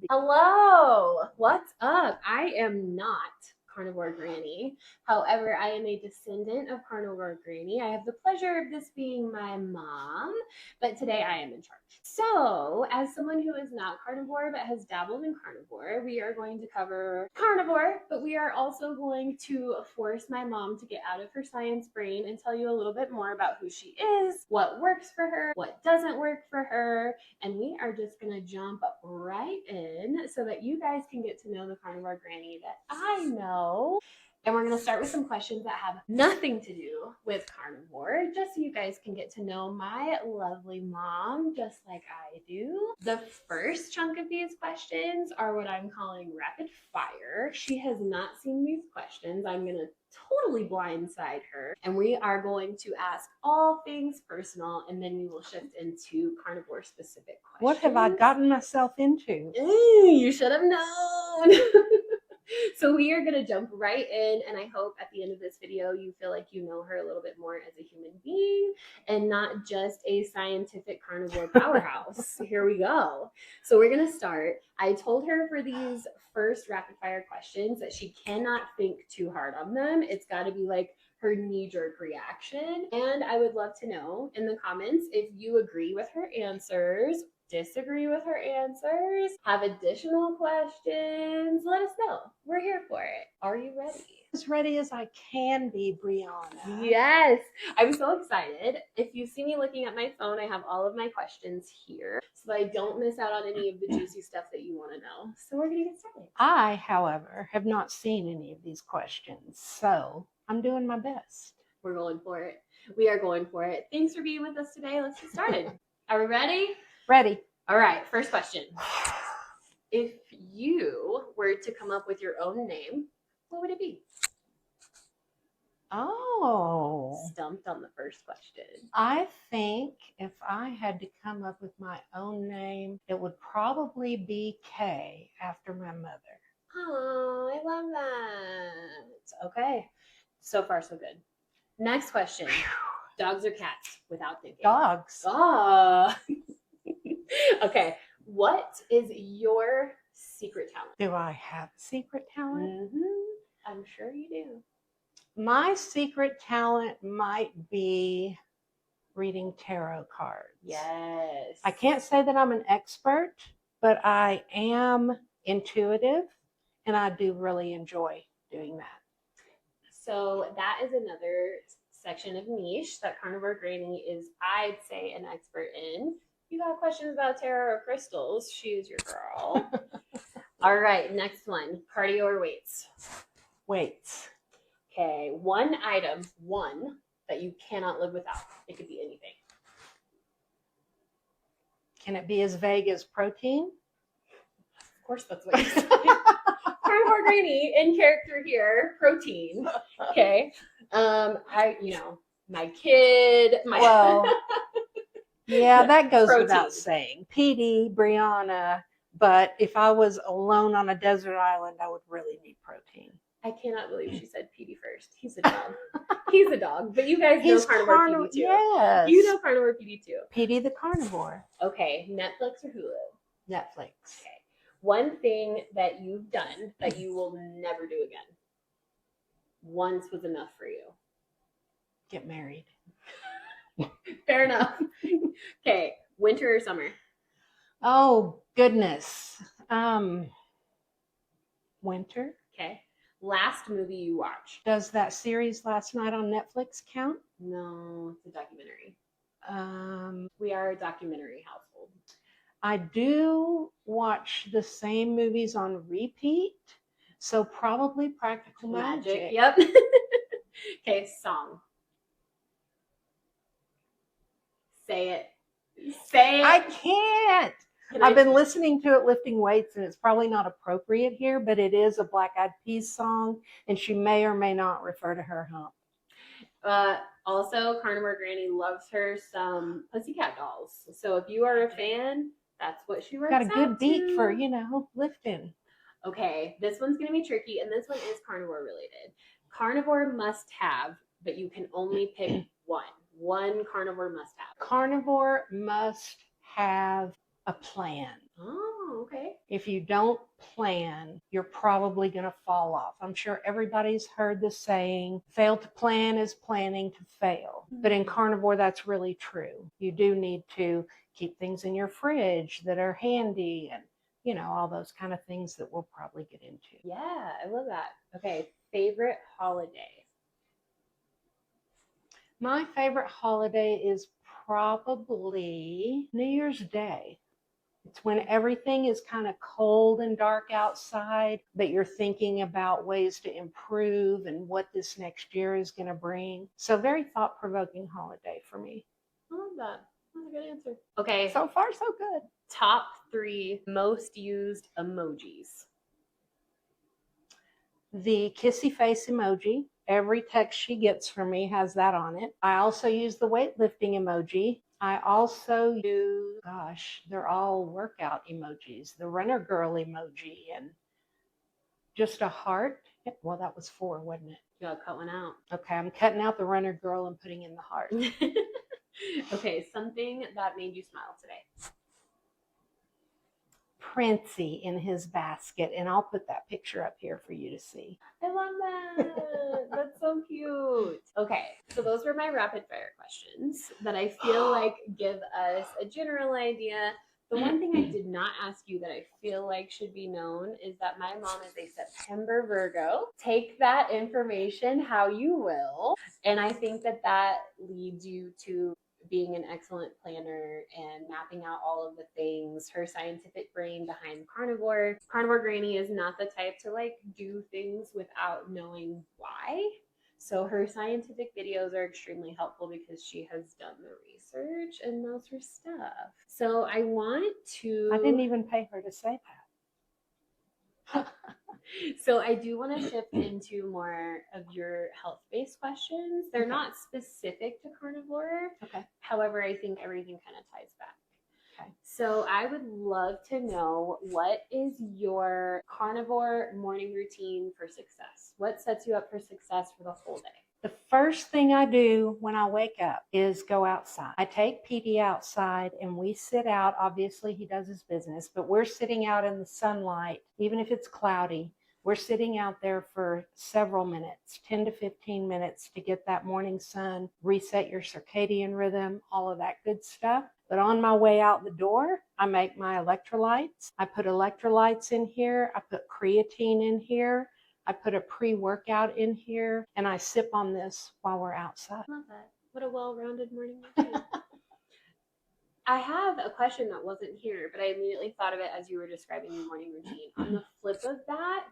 Hello, what's up? I am not Carnivore Granny. However, I am a descendant of Carnivore Granny. I have the pleasure of this being my mom, but today I am in charge. So, as someone who is not carnivore but has dabbled in carnivore, we are going to cover carnivore, but we are also going to force my mom to get out of her science brain and tell you a little bit more about who she is, what works for her, what doesn't work for her, and we are just going to jump right in so that you guys can get to know the Carnivore Granny that I know. And we're going to start with some questions that have nothing to do with carnivore, just so you guys can get to know my lovely mom, just like I do. The first chunk of these questions are what I'm calling rapid fire. She has not seen these questions. I'm going to totally blindside her, and we are going to ask all things personal, and then we will shift into carnivore specific questions. What have I gotten myself into? You should have known. So we are going to jump right in, and I hope at the end of this video you feel like you know her a little bit more as a human being and not just a scientific carnivore powerhouse. Here we go. So we're going to start. I told her for these first rapid fire questions that she cannot think too hard on them. It's got to be like her knee-jerk reaction. And I would love to know in the comments if you agree with her answers, disagree with her answers, have additional questions. Let us know. We're here for it. Are you ready? As ready as I can be, Briana. Yes, I'm so excited. If you see me looking at my phone, I have all of my questions here so that I don't miss out on any of the juicy stuff that you want to know. So we're going to get started. I, however, have not seen any of these questions, so I'm doing my best. We're going for it. We are going for it. Thanks for being with us today. Let's get started. Are we ready? Ready. All right, first question. If you were to come up with your own name, what would it be? Oh. Stumped on the first question. I think if I had to come up with my own name, it would probably be Kay, after my mother. Oh, I love that. Okay. So far, so good. Next question. Dogs or cats? Without thinking. Dogs. Ah. Okay. What is your secret talent? Do I have a secret talent? I'm sure you do. My secret talent might be reading tarot cards. Yes. I can't say that I'm an expert, but I am intuitive, and I do really enjoy doing that. So that is another section of niche that Carnivore Granny is, I'd say, an expert in. If you have questions about tarot or crystals, she's your girl. All right, next one. Cardio or weights? Weights. Okay, one item, that you cannot live without. It could be anything. Can it be as vague as protein? Of course, that's what you said. Carnivore Granny in character here, protein. Okay. My kid, yeah, that goes protein. Without saying. PD, Briana, but if I was alone on a desert island, I would really need protein. I cannot believe she said PD first. He's a dog. He's a dog. But you guys know Carnivore PD too. Yes. You know Carnivore PD too. PD the carnivore. Okay. Netflix or Hulu? Netflix. Okay. One thing that you've done that you will never do again. Once was enough for you. Get married. Fair enough. Okay. Winter or summer? Oh, goodness. Winter. Okay. Last movie you watched? Does that series Last Night on Netflix count? No, it's a documentary. We are a documentary household. I do watch the same movies on repeat, so probably Practical Magic. Yep. Okay, song. Say it. Say it. I can't. I've been listening to it lifting weights, and it's probably not appropriate here, but it is a Black Eyed Peas song, and she may or may not refer to her hump. Also, Carnivore Granny loves her some Pussycat Dolls. So if you are a fan, that's what she works out to. Got a good beat for, lifting. Okay, this one's going to be tricky, and this one is carnivore related. Carnivore must have, but you can only pick one. One carnivore must have. Carnivore must have a plan. Oh, Oh, okay. If you don't plan, you're probably going to fall off. I'm sure everybody's heard the saying, fail to plan is planning to fail. But in carnivore, that's really true. You do need to keep things in your fridge that are handy and, you know, all those kind of things that we'll probably get into. Yeah, I love that. Okay, favorite holiday? My favorite holiday is probably New Year's Day. It's when everything is kind of cold and dark outside, but you're thinking about ways to improve and what this next year is going to bring. So, very thought provoking holiday for me. I love that. That's a good answer. Okay. So far, so good. Top 3 most used emojis. The kissy face emoji. Every text she gets from me has that on it. I also use the weightlifting emoji. I also use, gosh, they're all workout emojis. The runner girl emoji and just a heart. Well, that was 4, wasn't it? You gotta cut one out. Okay, I'm cutting out the runner girl and putting in the heart. Okay, something that made you smile today. Princey in his basket, and I'll put that picture up here for you to see. I love that. That's so cute. Okay, so those were my rapid fire questions that I feel like give us a general idea. The one thing I did not ask you that I feel like should be known is that my mom is a September Virgo. Take that information how you will. And I think that that leads you to being an excellent planner and mapping out all of the things, her scientific brain behind carnivore. Carnivore Granny is not the type to like do things without knowing why. So her scientific videos are extremely helpful because she has done the research and knows her stuff. So I didn't even pay her to say that. So I do want to shift into more of your health-based questions. They're not specific to carnivore. Okay. However, I think everything kind of ties back. Okay. So I would love to know, what is your carnivore morning routine for success? What sets you up for success for the whole day? The first thing I do when I wake up is go outside. I take PD outside and we sit out. Obviously, he does his business, but we're sitting out in the sunlight, even if it's cloudy. We're sitting out there for several minutes, 10 to 15 minutes, to get that morning sun, reset your circadian rhythm, all of that good stuff. But on my way out the door, I make my electrolytes. I put electrolytes in here. I put creatine in here. I put a pre-workout in here, and I sip on this while we're outside. Love that. What a well-rounded morning routine. I have a question that wasn't here, but I immediately thought of it as you were describing your morning routine. On the flip of that,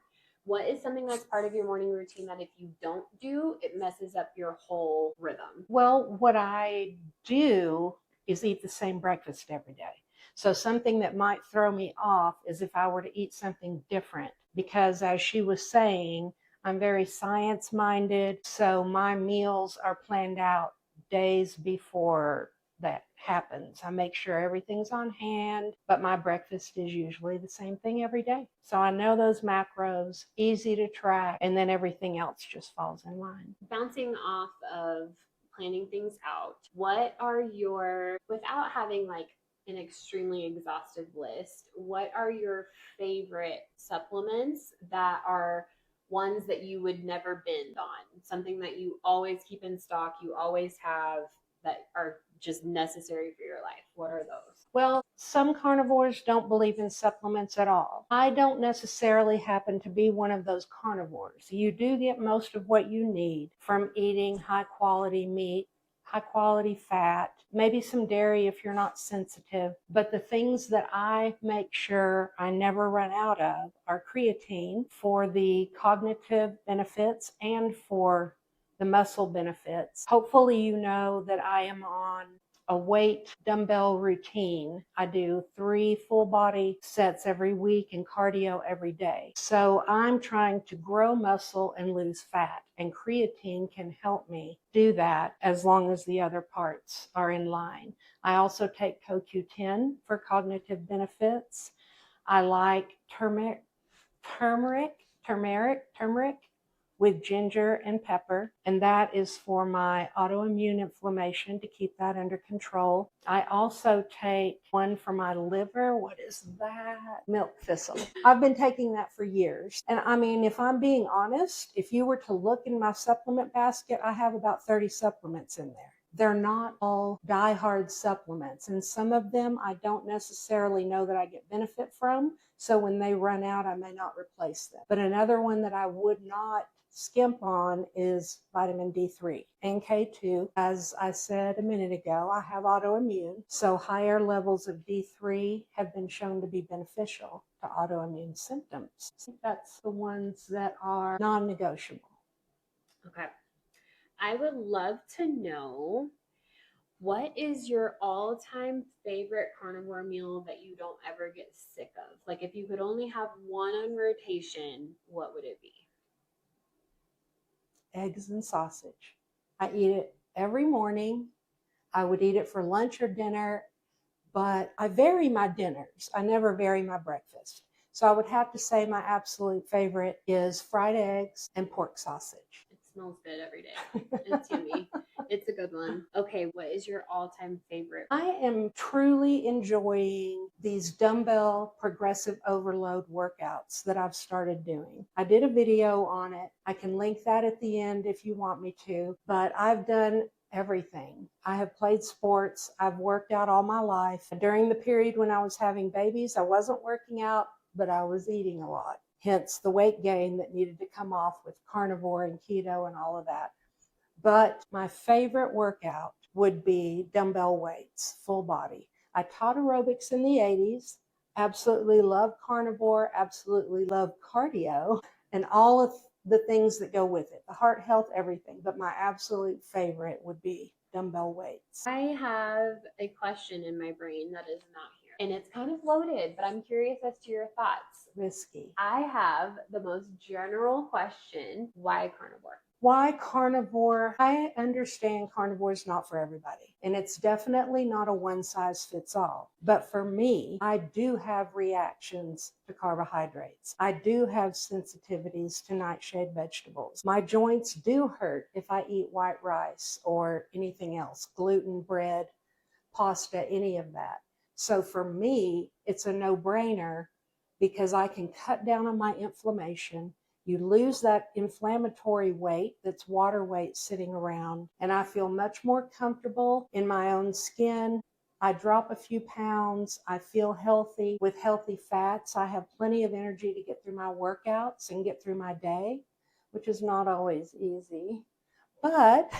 what is something that's part of your morning routine that if you don't do, it messes up your whole rhythm? Well, what I do is eat the same breakfast every day. So something that might throw me off is if I were to eat something different, because as she was saying, I'm very science-minded, so my meals are planned out days before that happens. I make sure everything's on hand, but my breakfast is usually the same thing every day. So I know those macros, easy to track, and then everything else just falls in line. Bouncing off of planning things out, what are your, without having like an extremely exhaustive list, what are your favorite supplements that are ones that you would never binge on? Something that you always keep in stock, you always have, that are just necessary for your life. What are those? Well, some carnivores don't believe in supplements at all. I don't necessarily happen to be one of those carnivores. You do get most of what you need from eating high quality meat, high quality fat, maybe some dairy if you're not sensitive. But the things that I make sure I never run out of are creatine for the cognitive benefits and for the muscle benefits. Hopefully you know that I am on a weight dumbbell routine. I do 3 full body sets every week and cardio every day. So I'm trying to grow muscle and lose fat, and creatine can help me do that as long as the other parts are in line. I also take CoQ10 for cognitive benefits. I like turmeric. with ginger and pepper, and that is for my autoimmune inflammation to keep that under control. I also take one for my liver. What is that? Milk thistle. I've been taking that for years. And I mean, if I'm being honest, if you were to look in my supplement basket, I have about 30 supplements in there. They're not all die-hard supplements, and some of them I don't necessarily know that I get benefit from, so when they run out, I may not replace them. But another one that I would not skimp on is vitamin D3 and K2. As I said a minute ago, I have autoimmune, so higher levels of D3 have been shown to be beneficial to autoimmune symptoms. That's the ones that are non-negotiable. Okay. I would love to know, what is your all-time favorite carnivore meal that you don't ever get sick of? Like, if you could only have one on rotation, what would it be? Eggs and sausage. I eat it every morning. I would eat it for lunch or dinner, but I vary my dinners. I never vary my breakfast. So I would have to say my absolute favorite is fried eggs and pork sausage. It smells good every day. It's yummy. It's a good one. Okay, what is your all-time favorite? I am truly enjoying these dumbbell progressive overload workouts that I've started doing. I did a video on it. I can link that at the end if you want me to, but I've done everything. I have played sports. I've worked out all my life. During the period when I was having babies, I wasn't working out, but I was eating a lot. Hence the weight gain that needed to come off with carnivore and keto and all of that. But my favorite workout would be dumbbell weights, full body. I taught aerobics in the 80s, absolutely love carnivore, absolutely love cardio, and all of the things that go with it, the heart health, everything. But my absolute favorite would be dumbbell weights. I have a question in my brain that is not here, and it's kind of loaded, but I'm curious as to your thoughts. Risky. I have the most general question: why carnivore? Why carnivore? I understand carnivore is not for everybody, and it's definitely not a one size fits all. But for me, I do have reactions to carbohydrates. I do have sensitivities to nightshade vegetables. My joints do hurt if I eat white rice or anything else, gluten, bread, pasta, any of that. So for me, it's a no-brainer because I can cut down on my inflammation. You lose that inflammatory weight that's water weight sitting around, and I feel much more comfortable in my own skin. I drop a few pounds. I feel healthy with healthy fats. I have plenty of energy to get through my workouts and get through my day, which is not always easy. But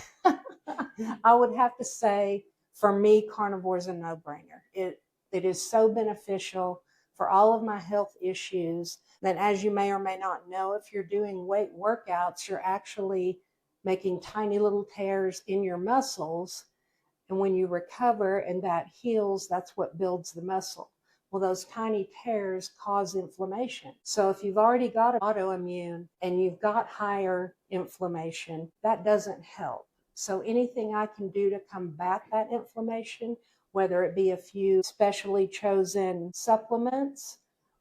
I would have to say, for me, carnivore is a no-brainer. It is so beneficial for all of my health issues. Then, as you may or may not know, if you're doing weight workouts, you're actually making tiny little tears in your muscles. And when you recover and that heals, that's what builds the muscle. Well, those tiny tears cause inflammation. So if you've already got autoimmune and you've got higher inflammation, that doesn't help. So anything I can do to combat that inflammation, whether it be a few specially chosen supplements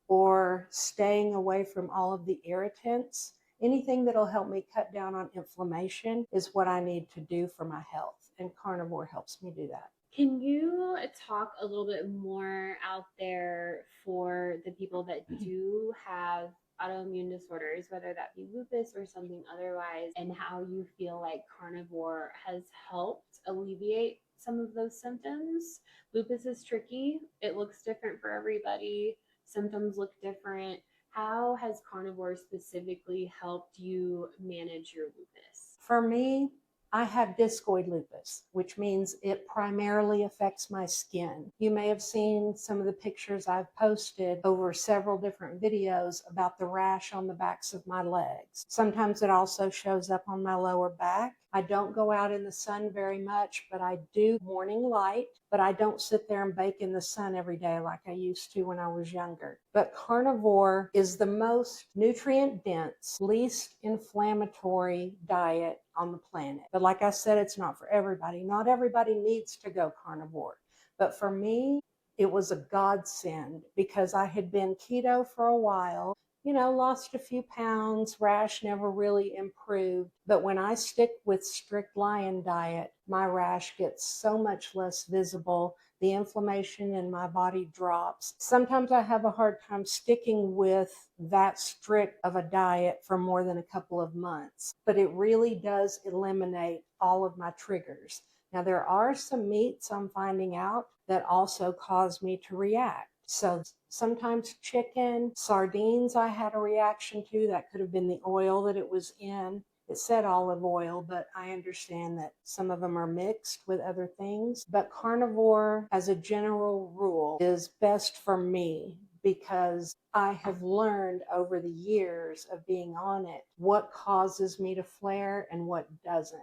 or staying away from all of the irritants, anything that'll help me cut down on inflammation is what I need to do for my health. And carnivore helps me do that. Can you talk a little bit more out there for the people that do have autoimmune disorders, whether that be lupus or something otherwise, and how you feel like carnivore has helped alleviate some of those symptoms? Lupus is tricky. It looks different for everybody. Symptoms look different. How has carnivore specifically helped you manage your lupus? For me, I have discoid lupus, which means it primarily affects my skin. You may have seen some of the pictures I've posted over several different videos about the rash on the backs of my legs. Sometimes it also shows up on my lower back. I don't go out in the sun very much, but I do morning light, but I don't sit there and bake in the sun every day like I used to when I was younger. But carnivore is the most nutrient dense, least inflammatory diet on the planet. But like I said, it's not for everybody. Not everybody needs to go carnivore. But for me, it was a godsend because I had been keto for a while, lost a few pounds, rash never really improved. But when I stick with strict lion diet, my rash gets so much less visible. The inflammation in my body drops. Sometimes I have a hard time sticking with that strict of a diet for more than a couple of months, but it really does eliminate all of my triggers. Now, there are some meats I'm finding out that also cause me to react. So sometimes chicken, sardines, I had a reaction to. That could have been the oil that it was in. It said olive oil, but I understand that some of them are mixed with other things. But carnivore, as a general rule, is best for me because I have learned over the years of being on it what causes me to flare and what doesn't.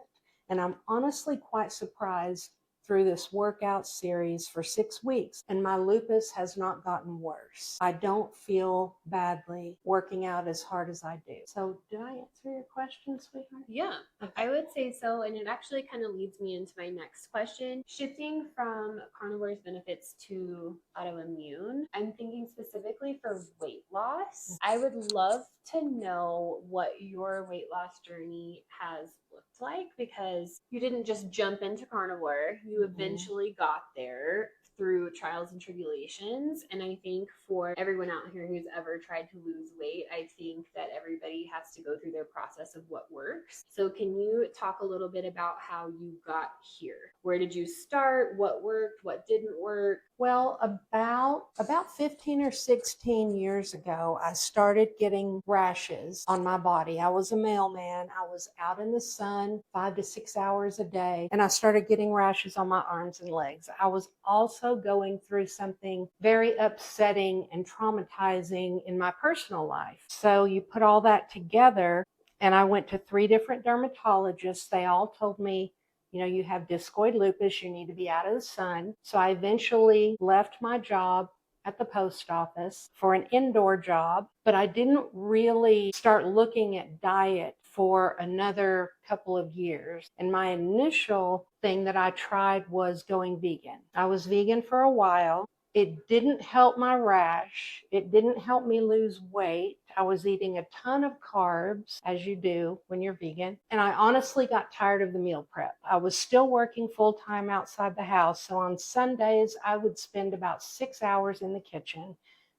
And I'm honestly quite surprised through this workout series for 6 weeks, and my lupus has not gotten worse. I don't feel badly working out as hard as I do. So did I answer your question, sweetheart? Yeah, I would say so. And it actually kind of leads me into my next question. Shifting from carnivore's benefits to autoimmune, I'm thinking specifically for weight loss. I would love to know what your weight loss journey has looked like, because you didn't just jump into carnivore, you eventually got there through trials and tribulations. And I think for everyone out here who's ever tried to lose weight, I think that everybody has to go through their process of what works. So can you talk a little bit about how you got here? Where did you start? What worked? What didn't work? Well, about 15 or 16 years ago, I started getting rashes on my body. I was a mailman. I was out in the sun 5 to 6 hours a day, and I started getting rashes on my arms and legs. I was also going through something very upsetting and traumatizing in my personal life. So you put all that together, and I went to 3 different dermatologists. They all told me, you have discoid lupus, you need to be out of the sun. So I eventually left my job at the post office for an indoor job, but I didn't really start looking at diet for another couple of years. And my initial thing that I tried was going vegan. I was vegan for a while. It didn't help my rash. It didn't help me lose weight. I was eating a ton of carbs, as you do when you're vegan. And I honestly got tired of the meal prep. I was still working full time outside the house. So on Sundays, I would spend about 6 hours in the kitchen,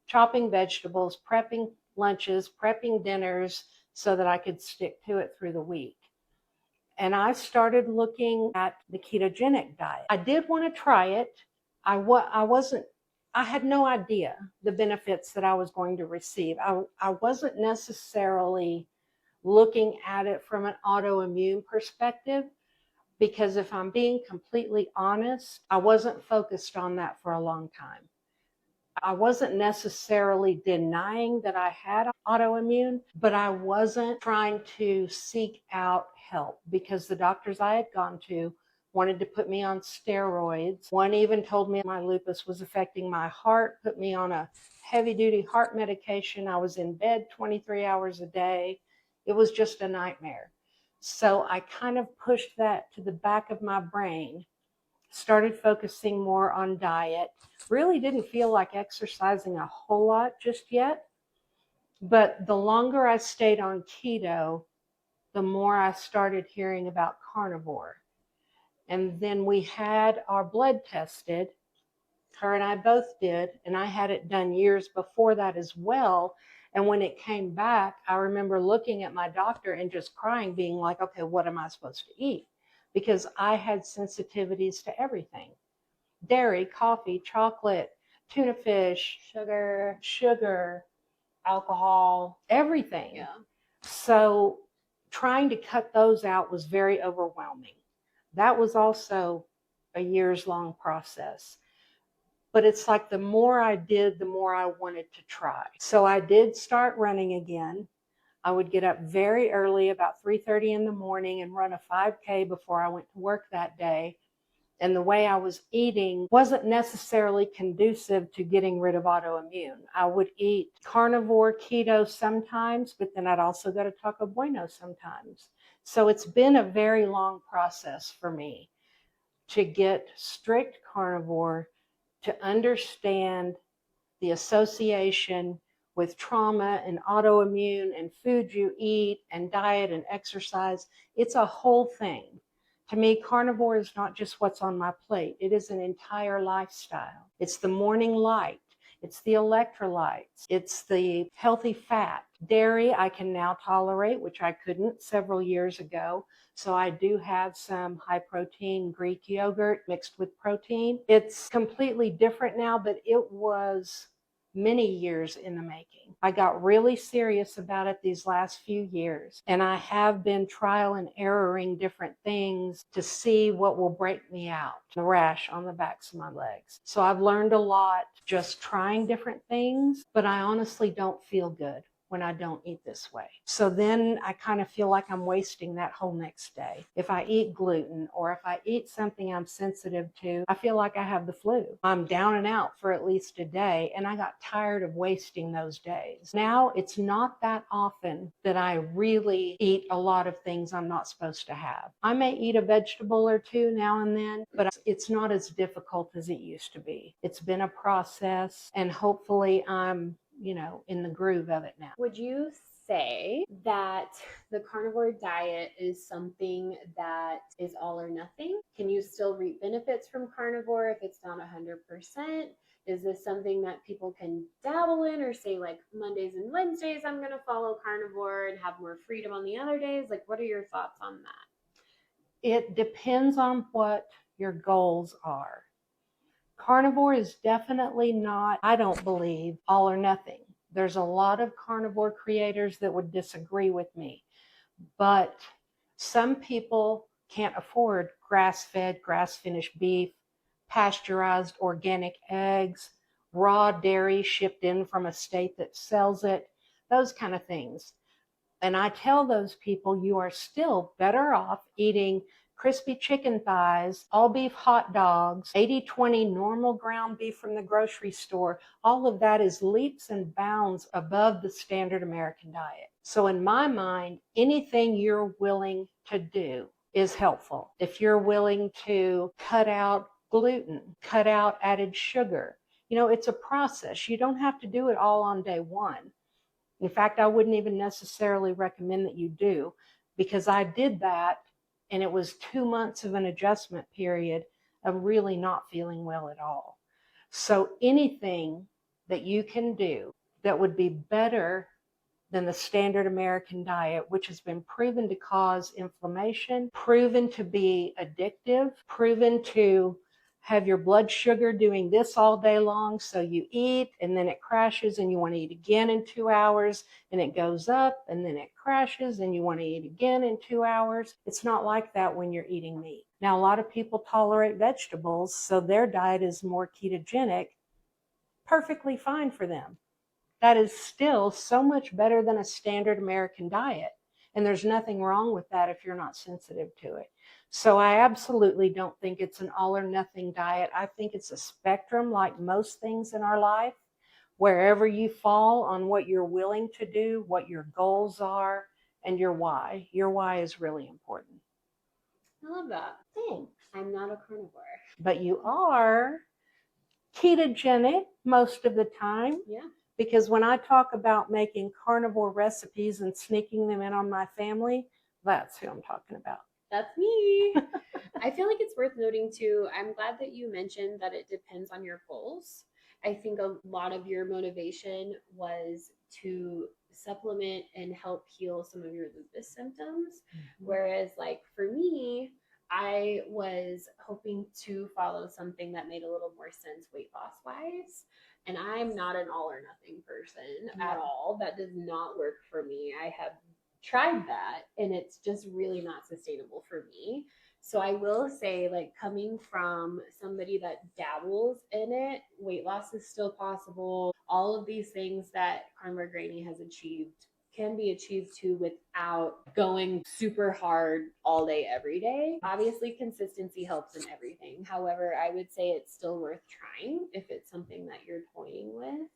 chopping vegetables, prepping lunches, prepping dinners so that I could stick to it through the week. And I started looking at the ketogenic diet. I did want to try it. I had no idea the benefits that I was going to receive. I wasn't necessarily looking at it from an autoimmune perspective, because if I'm being completely honest, I wasn't focused on that for a long time. I wasn't necessarily denying that I had autoimmune, but I wasn't trying to seek out help because the doctors I had gone to wanted to put me on steroids. One even told me my lupus was affecting my heart, put me on a heavy duty heart medication. I was in bed 23 hours a day. It was just a nightmare. So I kind of pushed that to the back of my brain, started focusing more on diet. Really didn't feel like exercising a whole lot just yet. But the longer I stayed on keto, the more I started hearing about carnivore. And then we had our blood tested. Her and I both did. And I had it done years before that as well. And when it came back, I remember looking at my doctor and just crying, being like, okay, what am I supposed to eat? Because I had sensitivities to everything: dairy, coffee, chocolate, tuna fish, sugar, alcohol, everything. Yeah. So trying to cut those out was very overwhelming. That was also a years long process. But it's like the more I did, the more I wanted to try. So I did start running again. I would get up very early, about 3:30 in the morning, and run a 5K before I went to work that day. And the way I was eating wasn't necessarily conducive to getting rid of autoimmune. I would eat carnivore, keto sometimes, but then I'd also go to Taco Bueno sometimes. So it's been a very long process for me to get strict carnivore to understand the association with trauma and autoimmune and food you eat and diet and exercise. It's a whole thing. To me, carnivore is not just what's on my plate. It is an entire lifestyle. It's the morning light. It's the electrolytes. It's the healthy fat. Dairy I can now tolerate, which I couldn't several years ago. So I do have some high protein Greek yogurt mixed with protein. It's completely different now, but it was many years in the making. I got really serious about it these last few years, and I have been trial and erroring different things to see what will break me out. The rash on the backs of my legs. So I've learned a lot just trying different things, but I honestly don't feel good when I don't eat this way. So then I kind of feel like I'm wasting that whole next day. If I eat gluten or if I eat something I'm sensitive to, I feel like I have the flu. I'm down and out for at least a day, and I got tired of wasting those days. Now it's not that often that I really eat a lot of things I'm not supposed to have. I may eat a vegetable or two now and then, but it's not as difficult as it used to be. It's been a process, and hopefully I'm in the groove of it now. Would you say that the carnivore diet is something that is all or nothing? Can you still reap benefits from carnivore if it's not 100%? Is this something that people can dabble in, or say like Mondays and Wednesdays I'm going to follow carnivore and have more freedom on the other days? Like, what are your thoughts on that? It depends on what your goals are. Carnivore is definitely not, I don't believe, all or nothing. There's a lot of carnivore creators that would disagree with me, but some people can't afford grass-fed, grass-finished beef, pasteurized organic eggs, raw dairy shipped in from a state that sells it, those kind of things. And I tell those people, you are still better off eating crispy chicken thighs, all beef hot dogs, 80/20 normal ground beef from the grocery store. All of that is leaps and bounds above the standard American diet. So in my mind, anything you're willing to do is helpful. If you're willing to cut out gluten, cut out added sugar, it's a process. You don't have to do it all on day one. In fact, I wouldn't even necessarily recommend that you do, because I did that and it was 2 months of an adjustment period of really not feeling well at all. So anything that you can do that would be better than the standard American diet, which has been proven to cause inflammation, proven to be addictive, proven to have your blood sugar doing this all day long. So you eat and then it crashes and you want to eat again in 2 hours, and it goes up and then it crashes and you want to eat again in 2 hours. It's not like that when you're eating meat. Now, a lot of people tolerate vegetables, so their diet is more ketogenic. Perfectly fine for them. That is still so much better than a standard American diet. And there's nothing wrong with that if you're not sensitive to it. So I absolutely don't think it's an all or nothing diet. I think it's a spectrum, like most things in our life, wherever you fall on what you're willing to do, what your goals are, and your why. Your why is really important. I love that. Thanks. I'm not a carnivore. But you are ketogenic most of the time. Yeah. Because when I talk about making carnivore recipes and sneaking them in on my family, that's who I'm talking about. That's me. I feel like it's worth noting too. I'm glad that you mentioned that it depends on your goals. I think a lot of your motivation was to supplement and help heal some of your lupus symptoms. Mm-hmm. Whereas, like for me, I was hoping to follow something that made a little more sense weight loss wise. And I'm not an all or nothing person at all. That does not work for me. I have tried that and it's just really not sustainable for me. So I will say, like, coming from somebody that dabbles in it, weight loss is still possible. All of these things that Carnivore Grannie has achieved can be achieved too without going super hard all day, every day. Obviously, consistency helps in everything. However, I would say it's still worth trying if it's something that you're toying with.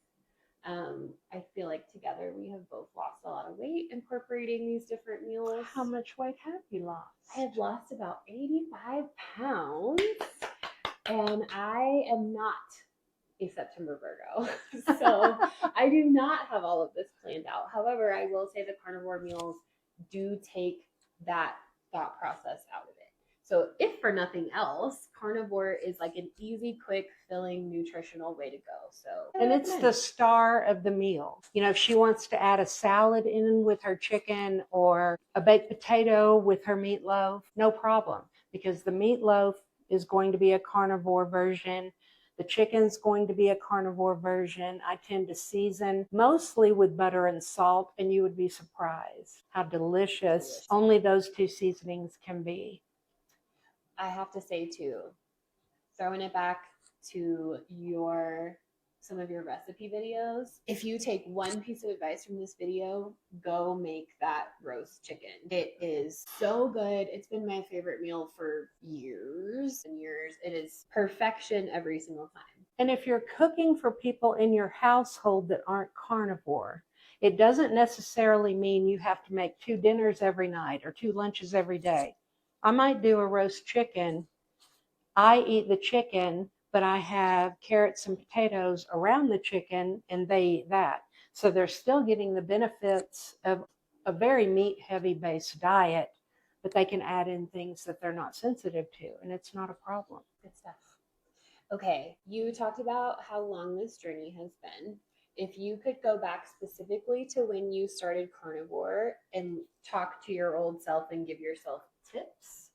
I feel like together we have both lost a lot of weight incorporating these different meals. How much weight have you lost? I have lost about 85 pounds, and I am not a September Virgo. So I do not have all of this planned out. However, I will say the carnivore meals do take that thought process out of it. So, if for nothing else, carnivore is like an easy, quick, filling, nutritional way to go. So, and it's the star of the meal. You know, if she wants to add a salad in with her chicken or a baked potato with her meatloaf, no problem, because the meatloaf is going to be a carnivore version. The chicken's going to be a carnivore version. I tend to season mostly with butter and salt, and you would be surprised how delicious only those two seasonings can be. I have to say too, throwing it back to some of your recipe videos. If you take one piece of advice from this video, go make that roast chicken. It is so good. It's been my favorite meal for years and years. It is perfection every single time. And if you're cooking for people in your household that aren't carnivore, it doesn't necessarily mean you have to make 2 dinners every night or 2 lunches every day. I might do a roast chicken. I eat the chicken, but I have carrots and potatoes around the chicken, and they eat that. So they're still getting the benefits of a very meat-heavy based diet, but they can add in things that they're not sensitive to, and it's not a problem. Good stuff. Okay, you talked about how long this journey has been. If you could go back specifically to when you started carnivore and talk to your old self and give yourself tips,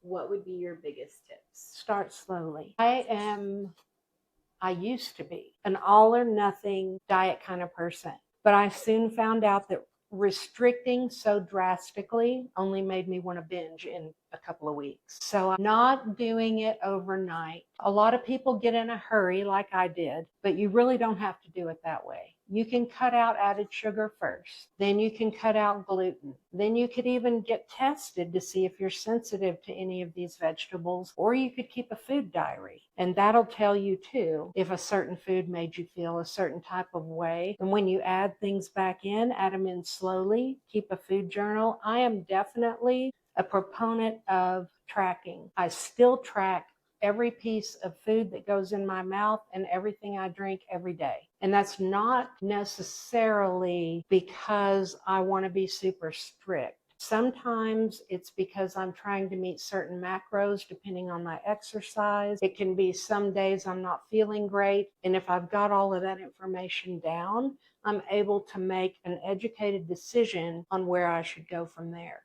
what would be your biggest tips? Start slowly. I used to be an all or nothing diet kind of person, but I soon found out that restricting so drastically only made me want to binge in a couple of weeks. So I'm not doing it overnight. A lot of people get in a hurry like I did, but you really don't have to do it that way. You can cut out added sugar first. Then you can cut out gluten. Then you could even get tested to see if you're sensitive to any of these vegetables, or you could keep a food diary. And that'll tell you too if a certain food made you feel a certain type of way. And when you add things back in, add them in slowly. Keep a food journal. I am definitely a proponent of tracking. I still track every piece of food that goes in my mouth and everything I drink every day. And that's not necessarily because I want to be super strict. Sometimes it's because I'm trying to meet certain macros depending on my exercise. It can be some days I'm not feeling great. And if I've got all of that information down, I'm able to make an educated decision on where I should go from there.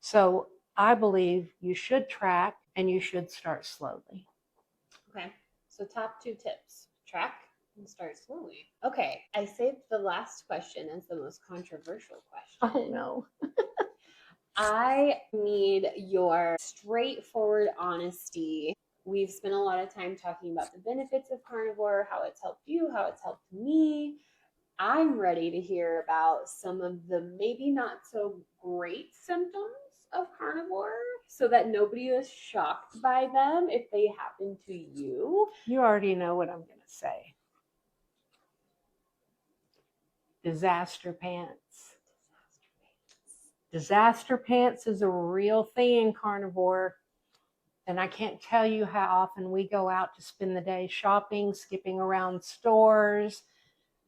So I believe you should track and you should start slowly. Okay, so top 2 tips: track and start slowly. Okay, I saved the last question as the most controversial question. Oh no. I need your straightforward honesty. We've spent a lot of time talking about the benefits of carnivore, how it's helped you, how it's helped me. I'm ready to hear about some of the maybe not so great symptoms of carnivore so that nobody is shocked by them if they happen to you. You already know what I'm going to say. Disaster pants. Disaster pants is a real thing in carnivore. And I can't tell you how often we go out to spend the day shopping, skipping around stores,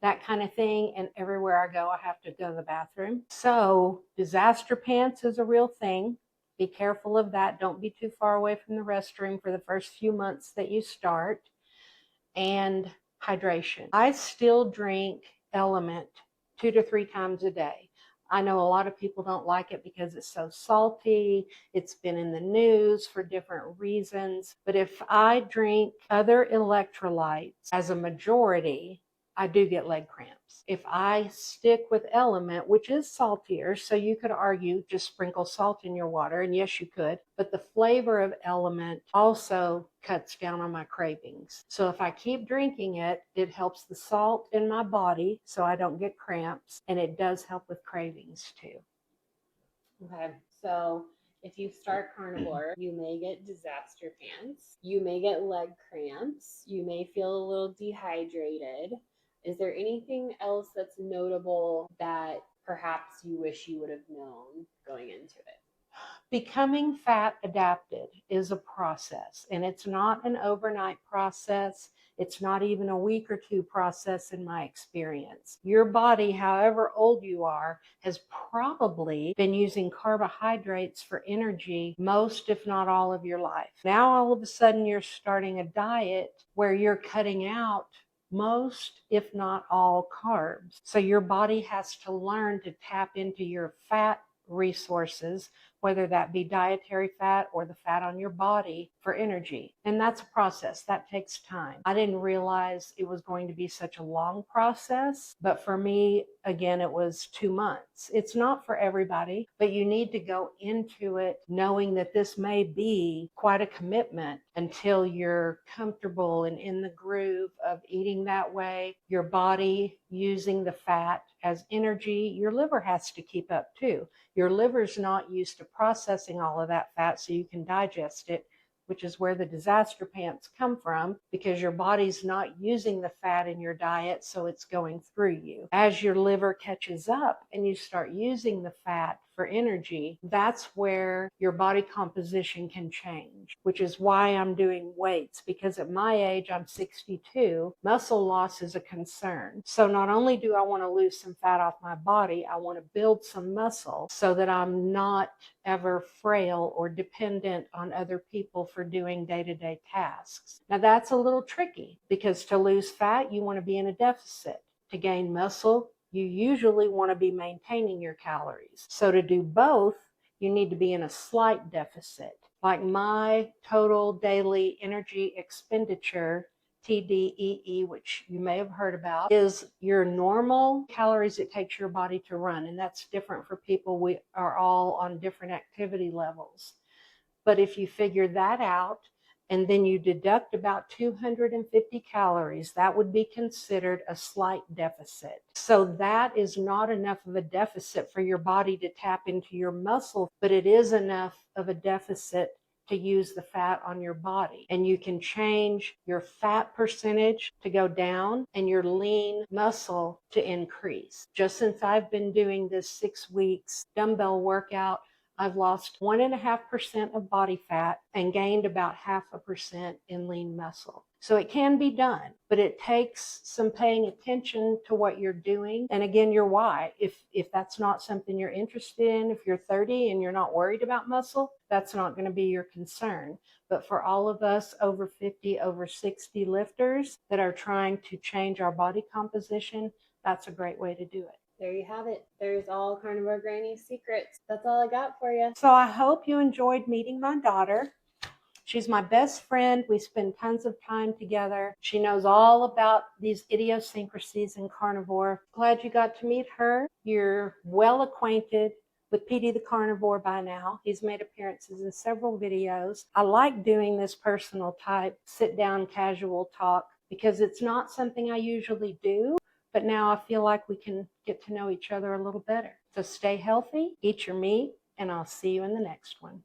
that kind of thing. And everywhere I go, I have to go to the bathroom. So disaster pants is a real thing. Be careful of that. Don't be too far away from the restroom for the first few months that you start. And hydration. I still drink Element 2 to 3 times a day. I know a lot of people don't like it because it's so salty. It's been in the news for different reasons. But if I drink other electrolytes as a majority, I do get leg cramps. If I stick with Element, which is saltier, so you could argue just sprinkle salt in your water, and yes, you could, but the flavor of Element also cuts down on my cravings. So if I keep drinking it, it helps the salt in my body so I don't get cramps, and it does help with cravings too. Okay, so if you start carnivore, you may get disaster pants, you may get leg cramps, you may feel a little dehydrated. Is there anything else that's notable that perhaps you wish you would have known going into it? Becoming fat adapted is a process, and it's not an overnight process. It's not even a week or two process in my experience. Your body, however old you are, has probably been using carbohydrates for energy most, if not all, of your life. Now, all of a sudden, you're starting a diet where you're cutting out most, if not all, carbs. So your body has to learn to tap into your fat resources, whether that be dietary fat or the fat on your body, for energy. And that's a process that takes time. I didn't realize it was going to be such a long process, but for me, again, it was 2 months. It's not for everybody, but you need to go into it knowing that this may be quite a commitment until you're comfortable and in the groove of eating that way, your body using the fat as energy. Your liver has to keep up too. Your liver's not used to processing all of that fat so you can digest it, which is where the disaster pants come from, because your body's not using the fat in your diet, so it's going through you. As your liver catches up and you start using the fat for energy, that's where your body composition can change, which is why I'm doing weights, because at my age, I'm 62, muscle loss is a concern. So not only do I want to lose some fat off my body, I want to build some muscle so that I'm not ever frail or dependent on other people for doing day-to-day tasks. Now that's a little tricky, because to lose fat, you want to be in a deficit. To gain muscle, you usually want to be maintaining your calories. So to do both, you need to be in a slight deficit. Like my total daily energy expenditure, TDEE, which you may have heard about, is your normal calories it takes your body to run. And that's different for people. We are all on different activity levels. But if you figure that out, and then you deduct about 250 calories, that would be considered a slight deficit. So that is not enough of a deficit for your body to tap into your muscle, but it is enough of a deficit to use the fat on your body. And you can change your fat percentage to go down and your lean muscle to increase. Just since I've been doing this 6 weeks dumbbell workout, I've lost 1.5% of body fat and gained about 0.5% in lean muscle. So it can be done, but it takes some paying attention to what you're doing. And again, your why. If that's not something you're interested in, if you're 30 and you're not worried about muscle, that's not going to be your concern. But for all of us over 50, over 60 lifters that are trying to change our body composition, that's a great way to do it. There you have it. There's all Carnivore Granny's secrets. That's all I got for you. So I hope you enjoyed meeting my daughter. She's my best friend. We spend tons of time together. She knows all about these idiosyncrasies in carnivore. Glad you got to meet her. You're well acquainted with Petey the Carnivore by now. He's made appearances in several videos. I like doing this personal type, sit down, casual talk, because it's not something I usually do. But now I feel like we can get to know each other a little better. So stay healthy, eat your meat, and I'll see you in the next one.